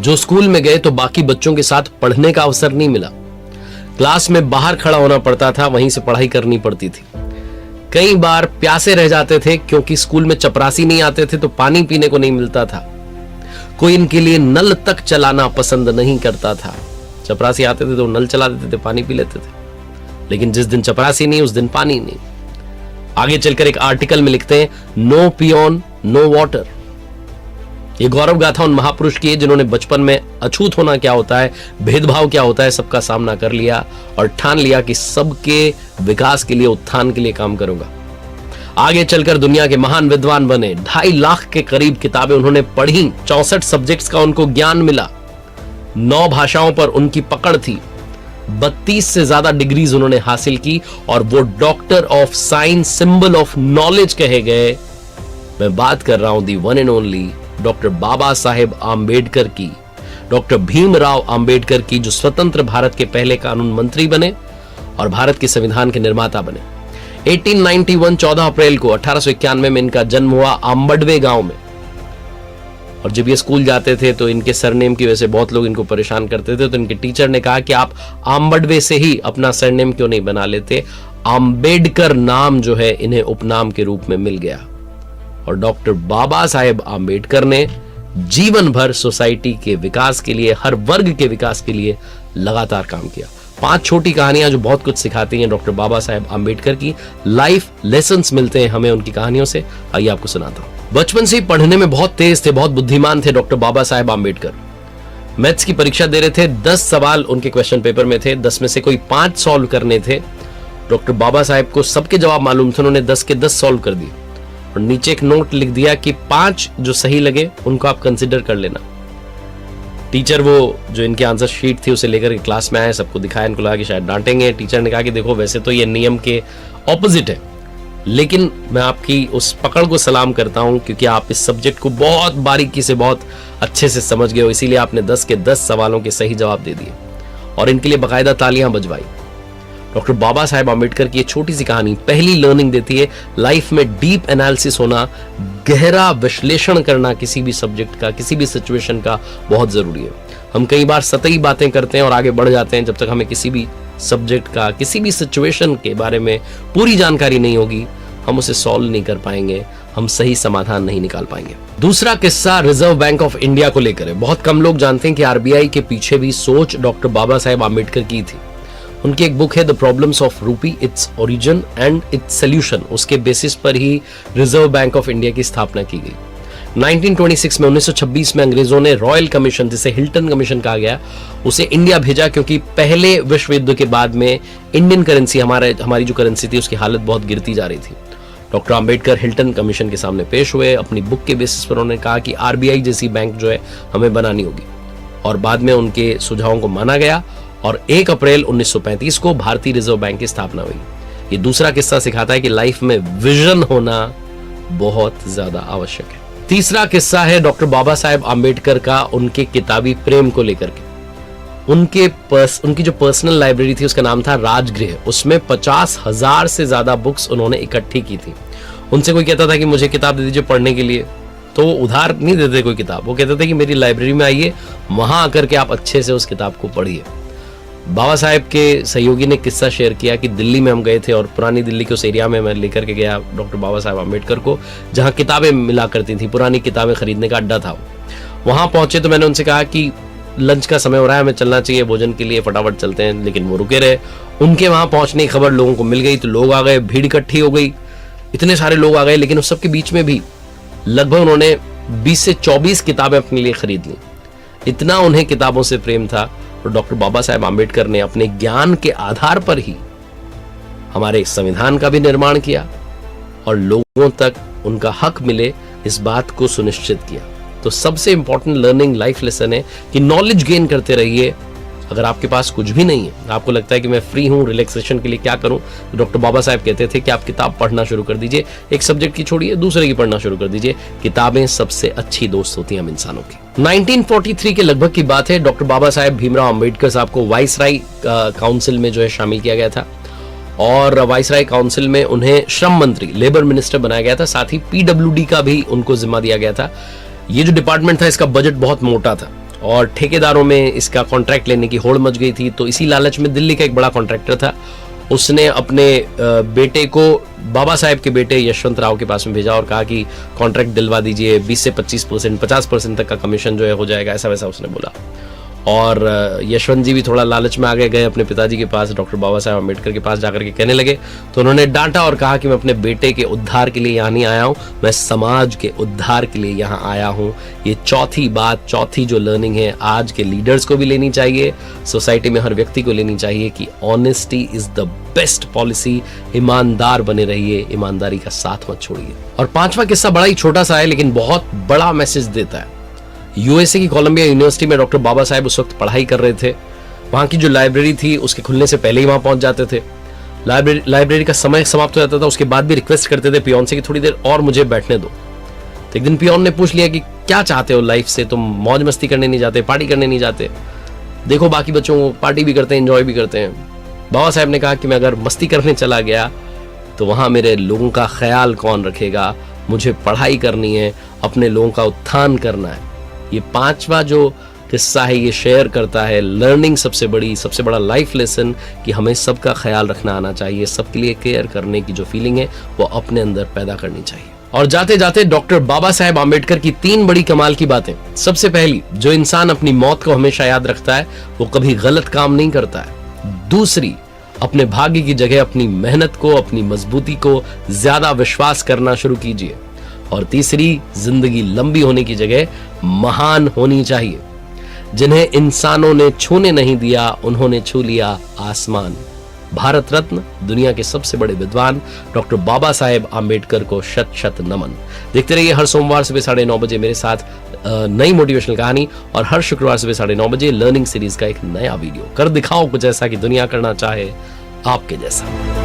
जो स्कूल में गए तो बाकी बच्चों के साथ पढ़ने का अवसर नहीं मिला। क्लास में बाहर खड़ा होना पड़ता था, वहीं से पढ़ाई करनी पड़ती थी। कई बार प्यासे रह जाते थे क्योंकि स्कूल में चपरासी नहीं आते थे तो पानी पीने को नहीं मिलता था। कोई इनके लिए नल तक चलाना पसंद नहीं करता था। चपरासी आते थे तो नल चला देते थे, पानी पी लेते थे, लेकिन जिस दिन चपरासी नहीं उस दिन पानी नहीं। आगे चलकर एक आर्टिकल में लिखते हैं, नो पियोन नो वाटर। ये गौरव गाथा उन महापुरुष की है जिन्होंने बचपन में अछूत होना क्या होता है, भेदभाव क्या होता है, सबका सामना कर लिया और ठान लिया कि सबके विकास के लिए, उत्थान के लिए काम करूंगा। आगे चलकर दुनिया के महान विद्वान बने। 2.5 लाख के करीब किताबें उन्होंने पढ़ी। 64 सब्जेक्ट्स का उनको ज्ञान मिला। 9 भाषाओं पर उनकी पकड़ थी। 32 से ज्यादा डिग्रीज उन्होंने हासिल की और वो doctor of science, symbol of knowledge कहे गए। मैं बात कर रहा हूं दी one and only doctor Baba Saheb Ambedkar की, डॉक्टर भीमराव आंबेडकर की, जो स्वतंत्र भारत के पहले कानून मंत्री बने और भारत के संविधान के निर्माता बने। 1891 14 अप्रैल को 1891 में इनका जन्म हुआ आंबडवे गांव में। और जब ये स्कूल जाते थे तो इनके सरनेम की वजह से बहुत लोग इनको परेशान करते थे, तो इनके टीचर ने कहा कि आप आंबडवे से ही अपना सरनेम क्यों नहीं बना लेते। आंबेडकर नाम जो है इन्हें उपनाम के रूप में मिल गया। और डॉक्टर बाबा साहेब आंबेडकर ने जीवन भर सोसाइटी के विकास के लिए, हर वर्ग के विकास के लिए लगातार काम किया। 5 छोटी कहानियां जो बहुत कुछ सिखाती हैं डॉक्टर बाबा साहेब आंबेडकर की। लाइफ लेसन्स मिलते हैं हमें उनकी कहानियों से। आइए आपको सुनाता हूं। बचपन से ही पढ़ने में बहुत तेज थे, बहुत बुद्धिमान थे डॉक्टर बाबा साहेब आंबेडकर। मैथ्स की परीक्षा दे रहे थे, 10 सवाल उनके क्वेश्चन पेपर में थे, 10 में से कोई 5 सॉल्व करने थे। डॉक्टर बाबा साहेब को सबके जवाब मालूम थे, उन्होंने 10 के 10 सॉल्व कर दिए और नीचे एक नोट लिख दिया कि 5 जो सही लगे उनको आप कंसिडर कर लेना। टीचर वो जो इनकी आंसर शीट थी उसे लेकर के क्लास में आए, सबको दिखाया, इनको लगा कि शायद डांटेंगे। टीचर ने कहा कि देखो वैसे तो ये नियम के ऑपोजिट है, लेकिन मैं आपकी उस पकड़ को सलाम करता हूं क्योंकि आप इस सब्जेक्ट को बहुत बारीकी से, बहुत अच्छे से समझ गए हो, इसीलिए आपने 10 के 10 सवालों के सही जवाब दे दिए और इनके लिए बाकायदा तालियां बजवाई। डॉक्टर बाबा साहेब आंबेडकर की ये छोटी सी कहानी पहली लर्निंग देती है, लाइफ में डीप एनालिसिस होना, गहरा विश्लेषण करना किसी भी सब्जेक्ट का, किसी भी सिचुएशन का बहुत जरूरी है। हम कई बार सतही बातें करते हैं और आगे बढ़ जाते हैं, जब तक हमें किसी भी सब्जेक्ट का, किसी भी सिचुएशन के बारे में पूरी जानकारी नहीं होगी, हम उसे सॉल्व नहीं कर पाएंगे, हम सही समाधान नहीं निकाल पाएंगे। दूसरा किस्सा रिजर्व बैंक ऑफ इंडिया को लेकर है। बहुत कम लोग जानते हैं कि आरबीआई के पीछे भी सोच डॉक्टर बाबा साहेब आंबेडकर की थी। उनकी एक बुक है द प्रॉब्लम्स ऑफ रूपी, its origin and its solution. उसके बेसिस पर ही रिजर्व बैंक ऑफ इंडिया की स्थापना की गई। 1926 में 1926 में अंग्रेजों ने रॉयल कमीशन, जिसे हिल्टन कमीशन कहा गया, उसे इंडिया भेजा क्योंकि पहले विश्व युद्ध के बाद में इंडियन करेंसी, हमारी जो करेंसी थी उसकी हालत बहुत गिरती जा रही थी। डॉक्टर आंबेडकर हिल्टन कमीशन के सामने पेश हुए। अपनी बुक के बेसिस पर उन्होंने कहा कि आरबीआई जैसी बैंक जो है हमें बनानी होगी और बाद में उनके सुझावों को माना गया और 1 अप्रैल 1935 को भारतीय रिजर्व बैंक की स्थापना हुई। ये दूसरा किस्सा सिखाता है कि लाइफ में विजन होना बहुत ज्यादा आवश्यक है। तीसरा किस्सा है डॉक्टर बाबा साहेब आंबेडकर का उनके किताबी प्रेम को लेकर के। उनकी जो पर्सनल लाइब्रेरी थी उसका नाम था राजगृह। उसमें 50,000 से ज्यादा बुक्स उन्होंने इकट्ठी की थी। उनसे कोई कहता था कि मुझे किताब दे दीजिए पढ़ने के लिए, तो वो उधार नहीं देते कोई किताब, वो कहते थे कि मेरी लाइब्रेरी में आइए, वहां आकर के आप अच्छे से उस किताब को पढ़िए। बाबा साहेब के सहयोगी ने किस्सा शेयर किया कि दिल्ली में हम गए थे और पुरानी दिल्ली के उस एरिया में मैं लेकर के गया डॉक्टर बाबा साहेब आंबेडकर को, जहां किताबें मिला करती थी, पुरानी किताबें खरीदने का अड्डा था। वहां पहुंचे तो मैंने उनसे कहा कि लंच का समय हो रहा है, हमें चलना चाहिए भोजन के लिए, फटाफट चलते हैं, लेकिन वो रुके रहे। उनके वहां पहुंचने की खबर लोगों को मिल गई तो लोग आ गए, भीड़ इकट्ठी हो गई, इतने सारे लोग आ गए, लेकिन उस सबके बीच में भी लगभग उन्होंने 20 से 24 किताबें अपने लिए खरीद ली। इतना उन्हें किताबों से प्रेम था। और डॉक्टर बाबा साहेब आंबेडकर ने अपने ज्ञान के आधार पर ही हमारे संविधान का भी निर्माण किया और लोगों तक उनका हक मिले इस बात को सुनिश्चित किया। तो सबसे इंपॉर्टेंट लर्निंग लाइफ लेसन है कि नॉलेज गेन करते रहिए। अगर आपके पास कुछ भी नहीं है, आपको लगता है कि मैं फ्री हूं, रिलैक्सेशन के लिए क्या करूं, तो डॉक्टर बाबा साहेब कहते थे कि आप किताब पढ़ना शुरू कर दीजिए। एक सब्जेक्ट की छोड़िए, दूसरे की पढ़ना शुरू कर दीजिए। किताबें सबसे अच्छी दोस्त होती हैं हम इंसानों की। 1943 के लगभग की बात है। डॉक्टर बाबा साहेब भीमराव अंबेडकर साहब को वाइसराय काउंसिल में जो है शामिल किया गया था और वाइसराय काउंसिल में उन्हें श्रम मंत्री, लेबर मिनिस्टर बनाया गया था। साथ ही पीडब्ल्यूडी का भी उनको जिम्मा दिया गया था। ये जो डिपार्टमेंट था इसका बजट बहुत मोटा था और ठेकेदारों में इसका कॉन्ट्रैक्ट लेने की होड़ मच गई थी। तो इसी लालच में दिल्ली का एक बड़ा कॉन्ट्रैक्टर था, उसने अपने बेटे को बाबा साहेब के बेटे यशवंत राव के पास में भेजा और कहा कि कॉन्ट्रैक्ट दिलवा दीजिए, 20 से 25%, 50% तक का कमीशन जो है हो जाएगा, ऐसा वैसा उसने बोला। और यशवंत जी भी थोड़ा लालच में आ गए अपने पिताजी के पास, डॉक्टर बाबा साहेब अम्बेडकर के पास जाकर के कहने लगे। तो उन्होंने डांटा और कहा कि मैं अपने बेटे के उद्धार के लिए यहाँ नहीं आया हूँ, मैं समाज के उद्धार के लिए यहाँ आया हूँ। ये चौथी बात, चौथी जो लर्निंग है आज के लीडर्स को भी लेनी चाहिए, सोसाइटी में हर व्यक्ति को लेनी चाहिए कि honesty is the best policy. ईमानदार बने रहिए, ईमानदारी का साथ मत छोड़िए। और पांचवा किस्सा बड़ा ही छोटा सा है लेकिन बहुत बड़ा मैसेज देता है। यूएसए की कोलंबिया यूनिवर्सिटी में डॉक्टर बाबा साहेब उस वक्त पढ़ाई कर रहे थे। वहां की जो लाइब्रेरी थी उसके खुलने से पहले ही वहां पहुंच जाते थे। लाइब्रेरी का समय समाप्त हो जाता था, उसके बाद भी रिक्वेस्ट करते थे पियोन से कि थोड़ी देर और मुझे बैठने दो। तो एक दिन पियोन ने पूछ लिया कि क्या चाहते हो लाइफ से, तुम मौज मस्ती करने नहीं जाते, पार्टी करने नहीं जाते? देखो बाकी बच्चों को पार्टी भी करते हैं, एंजॉय भी करते हैं। बाबा साहेब ने कहा कि मैं अगर मस्ती करने चला गया तो वहां मेरे लोगों का ख्याल कौन रखेगा, मुझे पढ़ाई करनी है, अपने लोगों का उत्थान करना है। ये पांचवा जो किस्सा है ये शेयर करता है लर्निंग, सबसे बड़ा लाइफ लेसन कि हमें सबका ख्याल रखना आना चाहिए, सबके लिए केयर करने की जो फीलिंग है वो अपने अंदर पैदा करनी चाहिए। और जाते जाते डॉक्टर बाबा साहेब आम्बेडकर की 3 बड़ी कमाल की बातें। सबसे पहली, जो इंसान अपनी मौत को हमेशा याद रखता है वो कभी गलत काम नहीं करता है। दूसरी, अपने भाग्य की जगह अपनी मेहनत को, अपनी मजबूती को ज्यादा विश्वास करना शुरू कीजिए। और तीसरी, जिंदगी लंबी होने की जगह महान होनी चाहिए। जिन्हें इंसानों ने छूने नहीं दिया उन्होंने छू लिया आसमान। भारत रत्न, दुनिया के सबसे बड़े विद्वान डॉक्टर बाबा साहेब आम्बेडकर को शत शत नमन। देखते रहिए हर सोमवार सुबह 9:30 बजे मेरे साथ नई मोटिवेशनल कहानी, और हर शुक्रवार सुबह 9:30 बजे लर्निंग सीरीज का एक नया वीडियो। कर दिखाओ कुछ ऐसा कि दुनिया करना चाहे आपके जैसा।